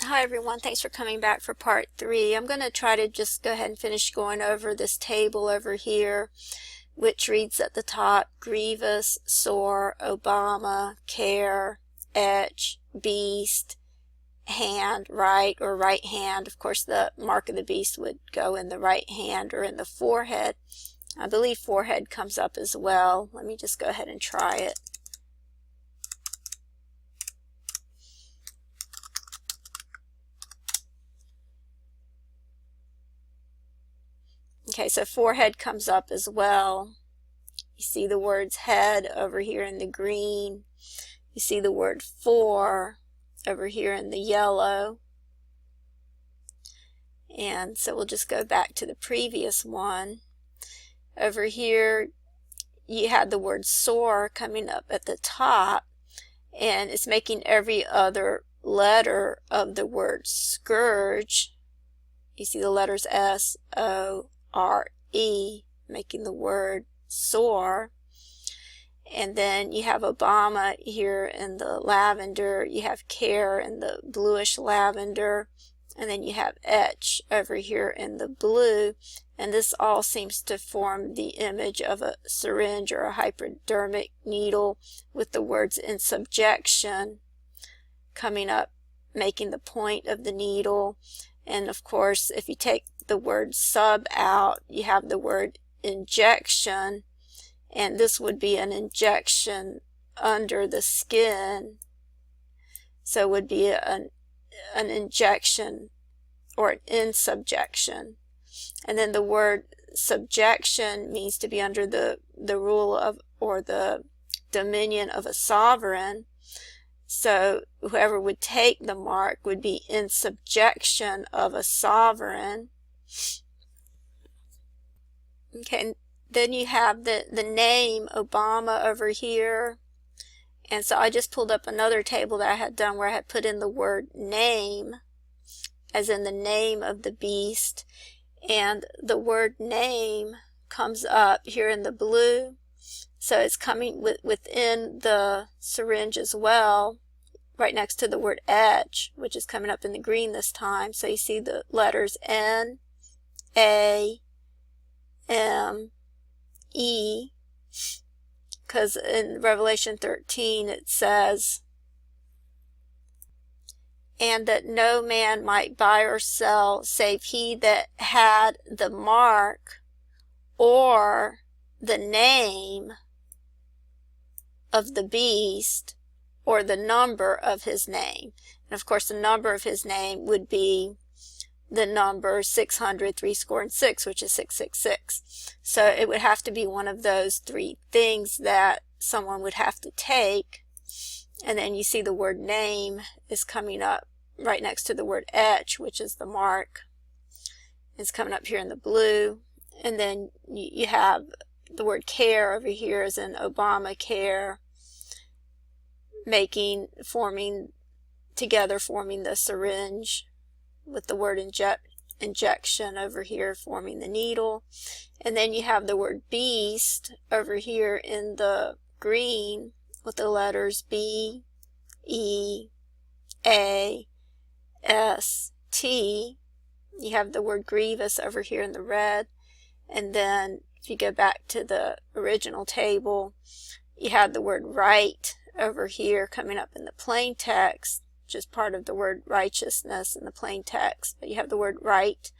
Hi everyone, thanks for coming back for part 3. I'm going to try to just go ahead and finish going over this table over here, which reads at the top, grievous, sore, Obama, care, etch, beast, hand, right or right hand. Of course the mark of the beast would go in the right hand or in the forehead. I believe forehead comes up as well. Let me just go ahead and try it. Okay, so forehead comes up as well. You see the words head over here in the green. You see the word for over here in the yellow. And so we'll just go back to the previous one. Over here you had the word sore coming up at the top, and it's making every other letter of the word scourge. You see the letters S-O-R-E making the word sore. And then you have Obama here in the lavender, you have care in the bluish lavender, and then you have etch over here in the blue. And this all seems to form the image of a syringe or a hypodermic needle with the words in subjection coming up, making the point of the needle. And of course, if you take the word sub out, you have the word injection, and this would be an injection under the skin. So it would be an injection or an in subjection. And then the word subjection means to be under the rule of or the dominion of a sovereign. So whoever would take the mark would be in subjection of a sovereign. Okay, then you have the name Obama over here. And so I just pulled up another table that I had done where I had put in the word name, as in the name of the beast. And the word name comes up here in the blue. So it's coming within the syringe as well, right next to the word etch, which is coming up in the green this time. So you see the letters N, A, M, E, because in Revelation 13 it says, and that no man might buy or sell save he that had the mark or the name of the beast or the number of his name. And of course the number of his name would be the number 600,666, which is 666. So it would have to be one of those three things that someone would have to take. And then you see the word name is coming up right next to the word etch, which is the mark. It's coming up here in the blue. And then you have the word care over here as in Obamacare, forming the syringe, with the word injection over here forming the needle. And then you have the word beast over here in the green with the letters B, E, A, S, T. You have the word grievous over here in the red. And then if you go back to the original table, you have the word right over here coming up in the plain text, which is part of the word righteousness in the plain text. But you have the word right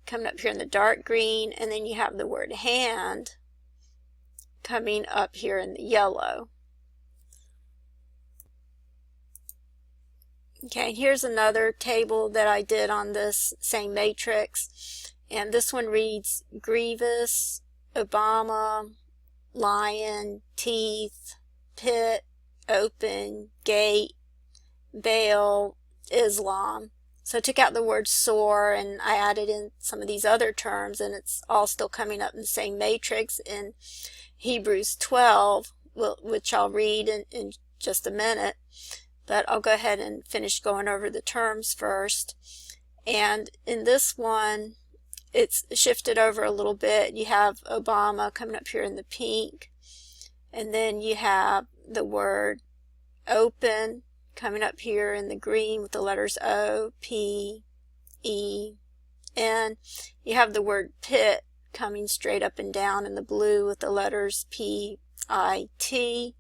coming up here in the dark green, and then you have the word hand coming up here in the yellow. Okay, here's another table that I did on this same matrix, and this one reads grievous, Obama, lion, teeth, pit, open, gate, Baal, Islam. So I took out the word sore and I added in some of these other terms, and it's all still coming up in the same matrix in Hebrews 12, which I'll read in just a minute. But I'll go ahead and finish going over the terms first. And in this one, it's shifted over a little bit. You have Obama coming up here in the pink, and then you have the word open coming up here in the green with the letters O, P, E, N. You have the word pit coming straight up and down in the blue with the letters P, I, T.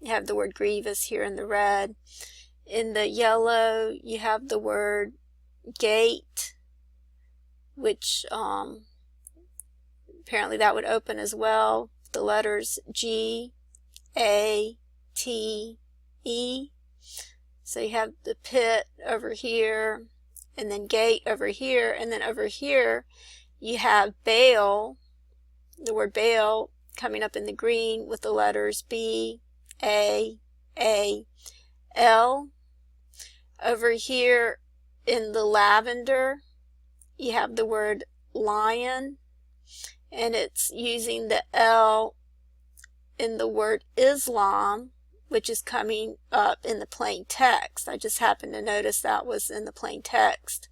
You have the word grievous here in the red. In the yellow, you have the word gate, which apparently that would open as well. The letters G, A, T, E. So you have the pit over here, and then gate over here, and then over here you have Baal, the word Baal coming up in the green with the letters B, A, L. Over here in the lavender, you have the word lion, and it's using the L in the word Islam, which is coming up in the plain text. I just happened to notice that was in the plain text,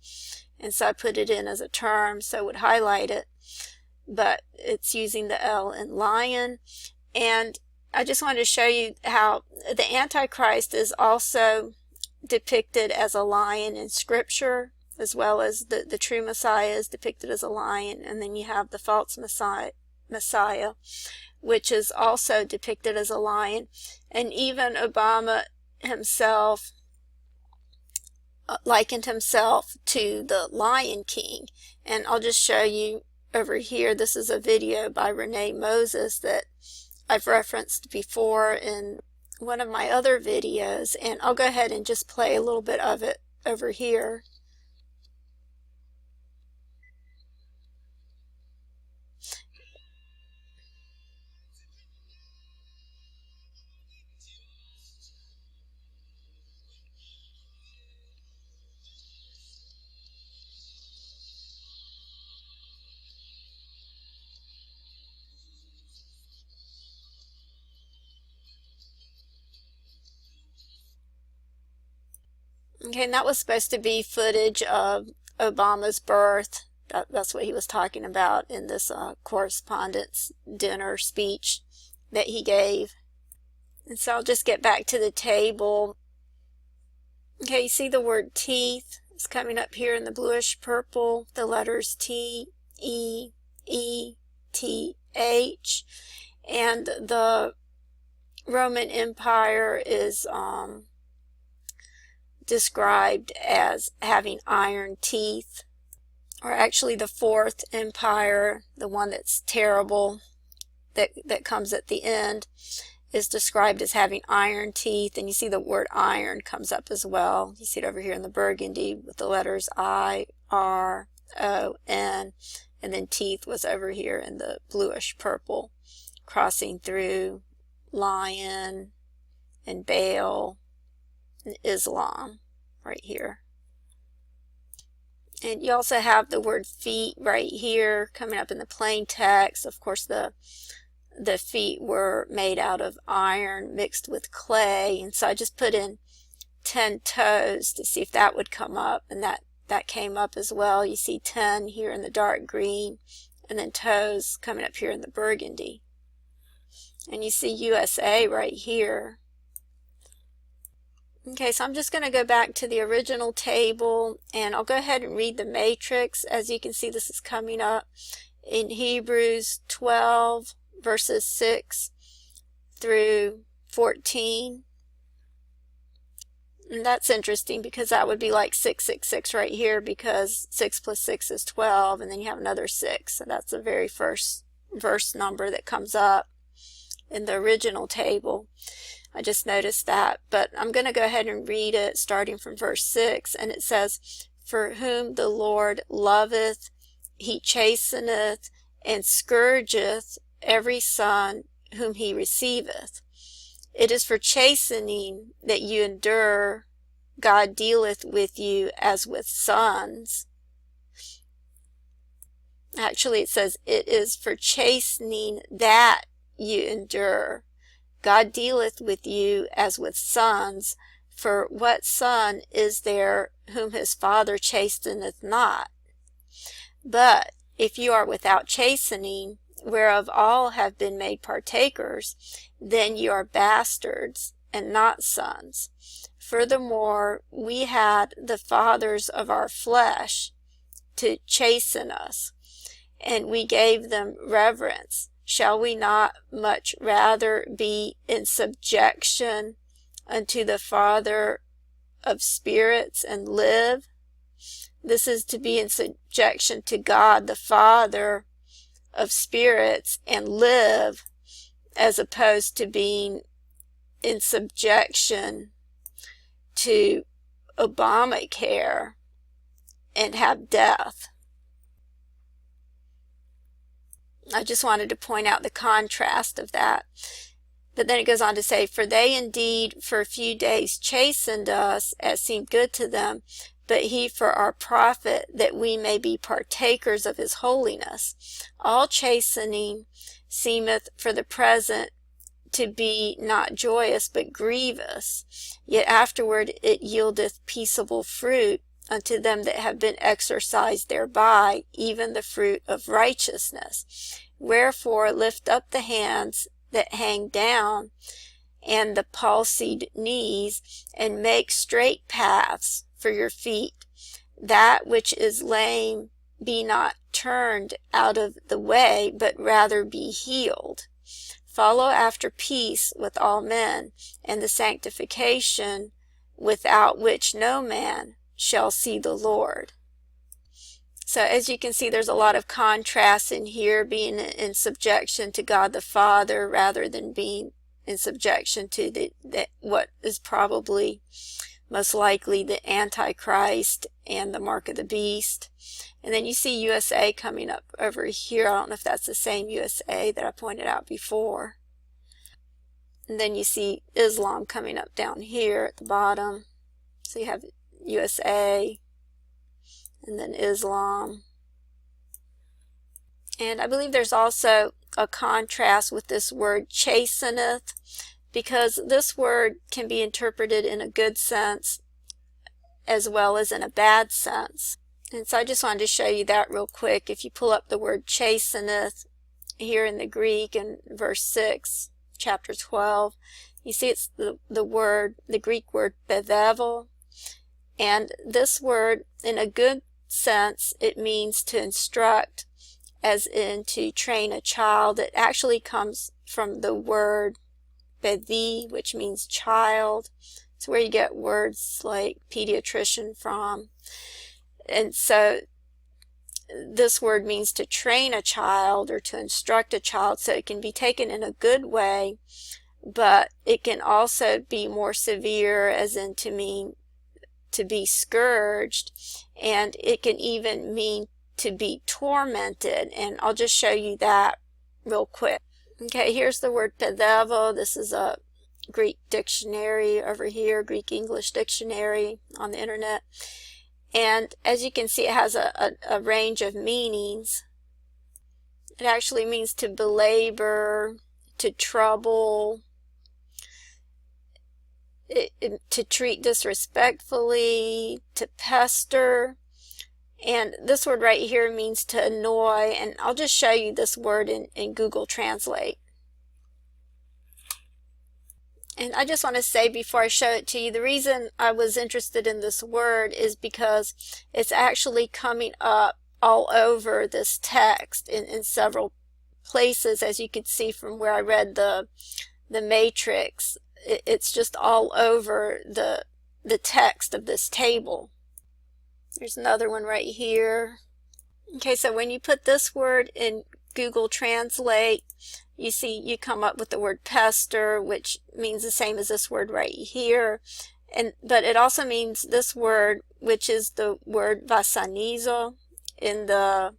and so I put it in as a term so it would highlight it, but it's using the L in lion. And I just wanted to show you how the Antichrist is also depicted as a lion in Scripture, as well as the true Messiah is depicted as a lion, and then you have the false Messiah, which is also depicted as a lion. And even Obama himself likened himself to the Lion King. And I'll just show you over here, this is a video by Renee Moses that I've referenced before in one of my other videos, and I'll go ahead and just play a little bit of it over here. Okay, and that was supposed to be footage of Obama's birth. That's what he was talking about in this correspondence dinner speech that he gave. And so I'll just get back to the table. Okay, you see the word teeth? It's coming up here in the bluish purple, the letters T, E, E, T, H. And the Roman Empire is described as having iron teeth, or actually the Fourth Empire, the one that's terrible, that comes at the end, is described as having iron teeth. And you see the word iron comes up as well. You see it over here in the burgundy with the letters I, R, O, N, and then teeth was over here in the bluish purple, crossing through lion and Baal and Islam right here. And you also have the word feet right here coming up in the plain text. Of course, the feet were made out of iron mixed with clay, and so I just put in 10 toes to see if that would come up, and that came up as well. You see 10 here in the dark green, and then toes coming up here in the burgundy. And you see USA right here. Okay, so I'm just going to go back to the original table, and I'll go ahead and read the matrix. As you can see, this is coming up in Hebrews 12, verses 6 through 14. And that's interesting because that would be like 666 right here, because 6 plus 6 is 12, and then you have another 6. So that's the very first verse number that comes up in the original table. I just noticed that, but I'm going to go ahead and read it starting from verse 6, and it says, "For whom the Lord loveth, he chasteneth, and scourgeth every son whom he receiveth. It is for chastening that you endure. God dealeth with you as with sons." Actually, it says, "It is for chastening that you endure. God dealeth with you as with sons, for what son is there whom his father chasteneth not? But if you are without chastening, whereof all have been made partakers, then you are bastards and not sons. Furthermore, we had the fathers of our flesh to chasten us, and we gave them reverence. Shall we not much rather be in subjection unto the Father of spirits and live? This is to be in subjection to God, the Father of spirits, and live, as opposed to being in subjection to Obamacare and have death. I just wanted to point out the contrast of that. But then it goes on to say, for they indeed for a few days chastened us as seemed good to them, but he for our profit, that we may be partakers of his holiness. All chastening seemeth for the present to be not joyous, but grievous. Yet afterward it yieldeth peaceable fruit unto them that have been exercised thereby, even the fruit of righteousness. Wherefore lift up the hands that hang down, and the palsied knees, and make straight paths for your feet. That which is lame be not turned out of the way, but rather be healed. Follow after peace with all men, and the sanctification without which no man shall see the Lord. So as you can see, there's a lot of contrast in here, being in subjection to God the Father rather than being in subjection to what is probably most likely the Antichrist and the mark of the beast. And then you see USA coming up over here. I don't know if that's the same USA that I pointed out before. And then you see Islam coming up down here at the bottom. So you have USA and then Islam. And I believe there's also a contrast with this word chasteneth, because this word can be interpreted in a good sense as well as in a bad sense. And so I just wanted to show you that real quick. If you pull up the word chasteneth here in the Greek in verse 6, chapter 12, you see it's the Greek word bedevel. And this word, in a good sense, it means to instruct, as in to train a child. It actually comes from the word παιδί, which means child. It's where you get words like pediatrician from. And so this word means to train a child or to instruct a child, so it can be taken in a good way, but it can also be more severe, as in to mean to be scourged, and it can even mean to be tormented. And I'll just show you that real quick. Okay, here's the word pedevo. This is a Greek dictionary over here, Greek English dictionary on the internet. And as you can see, it has a range of meanings. It actually means to belabor, to trouble, to treat disrespectfully, to pester. And this word right here means to annoy. And I'll just show you this word in Google Translate. And I just want to say before I show it to you, the reason I was interested in this word is because it's actually coming up all over this text in several places, as you can see from where I read the matrix. It's just all over the text of this table. There's another one right here. Okay, so when you put this word in Google Translate, you see you come up with the word pester, which means the same as this word right here. But it also means this word, which is the word vasanizo in the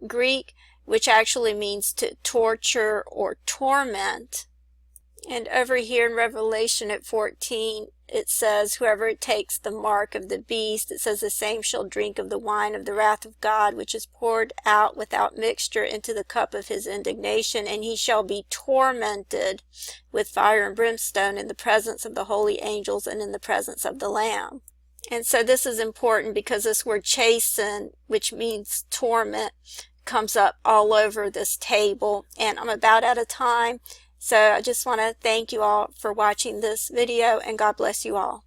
Greek, which actually means to torture or torment. And over here in Revelation at 14, it says, whoever takes the mark of the beast, it says the same shall drink of the wine of the wrath of God, which is poured out without mixture into the cup of his indignation, and he shall be tormented with fire and brimstone in the presence of the holy angels and in the presence of the Lamb. And so this is important because this word chasten, which means torment, comes up all over this table. And I'm about out of time. So I just want to thank you all for watching this video, and God bless you all.